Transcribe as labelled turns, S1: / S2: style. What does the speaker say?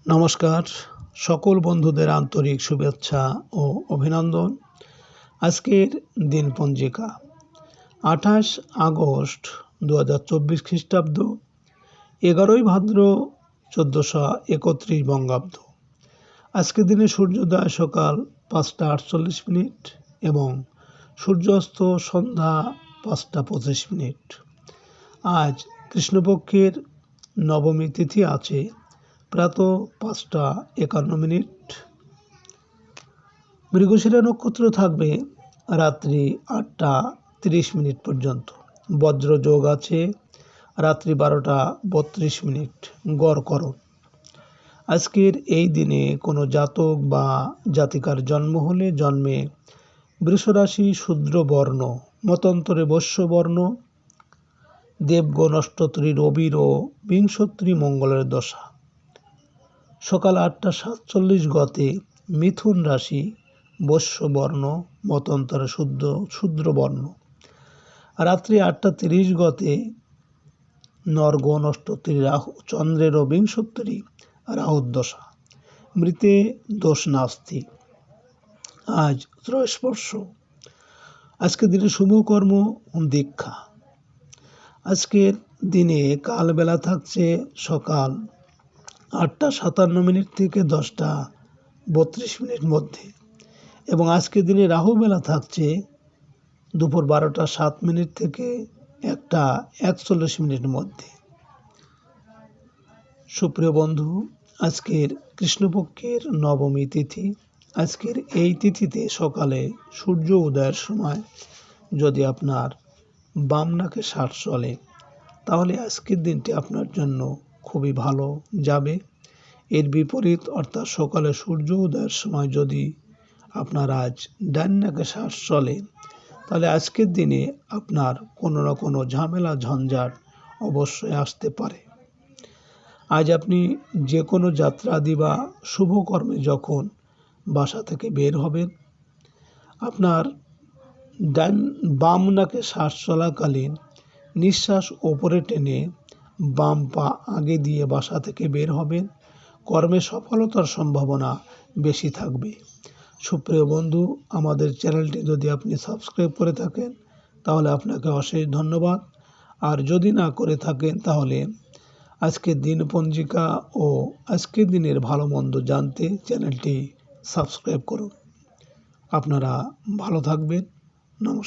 S1: নমস্কার, সকল বন্ধুদের আন্তরিক শুভেচ্ছা ও অভিনন্দন। আজকের দিনপঞ্জিকা 28 আগস্ট 2024 খ্রিস্টাব্দ, 11ই ভাদ্র 1431 বঙ্গাব্দ। আজকের দিনে সূর্যোদয় সকাল 5টা 48 এবং সূর্যাস্ত সন্ধ্যা 5টা 25। আজ কৃষ্ণপক্ষের নবমী তিথি আছে প্রাতঃ 5টা 51। মৃগশিরা নক্ষত্র থাকবে রাত্রি 8টা 30 পর্যন্ত। বজ্রযোগ আছে রাত্রি 12টা 32। গড়করণ। আজকের এই দিনে কোনো জাতক বা জাতিকার জন্ম হলে জন্মে বৃষরাশি শূদ্রবর্ণ, মতান্তরে বৈশ্যবর্ণ, দেবগণ অষ্টত্রী রবির ও বিংশত্রী মঙ্গলের দশা। সকাল 8টা 47 গতে মিথুন রাশি বৈশ্যবর্ণ, মতান্তরে শূদ্রবর্ণ। রাত্রি 8টা 30 গতে নরগণ অষ্টত্রী রাহু, চন্দ্রের ও বিংশত্রী রাহুর দশা। মৃতে দোষ নাস্তি। আজ ত্রয়োস্পর্শ। আজকের দিনে শুভকর্ম দীক্ষা। আজকের দিনে কালবেলা থাকছে সকাল 8টা 57 থেকে 10টা 32 মধ্যে, এবং আজকের দিনে রাহু বেলা থাকছে দুপুর 12টা 7 থেকে 1টা 41 মধ্যে। সুপ্রিয় বন্ধু, আজকের কৃষ্ণপক্ষের নবমী তিথি। আজকের এই তিথিতে সকালে সূর্য উদয়ের সময় যদি আপনার বাম নাকে শ্বাস চলে, তাহলে আজকের দিনটি আপনার জন্য খুবই ভালো যাবে। এর বিপরীত অর্থাৎ সকালে সূর্য উদয়ের সময় যদি আপনার আজ ডান নাকে শ্বাস চলে, তাহলে আজকের দিনে আপনার কোনো না কোনো ঝামেলা ঝঞ্ঝাট অবশ্যই আসতে পারে। আজ আপনি যে কোনো যাত্রাদি বা শুভকর্মে যখন বাসা থেকে বের হবেন, আপনার বাম নাকে শ্বাস চলাকালীন নিঃশ্বাস ওপরে টেনে বাম পা আগে দিয়ে বাসা থেকে বের হবেন। কর্মে সফলতার সম্ভাবনা বেশি থাকবে। সুপ্রিয় বন্ধু, আমাদের চ্যানেলটি যদি আপনি সাবস্ক্রাইব করে থাকেন, তাহলে আপনাকে অশেষ ধন্যবাদ। আর যদি না করে থাকেন, তাহলে আজকের দিন পঞ্জিকা ও আজকের দিনের ভালো মন্দ জানতে চ্যানেলটি সাবস্ক্রাইব করুন। আপনারা ভালো থাকবেন। নমস্কার।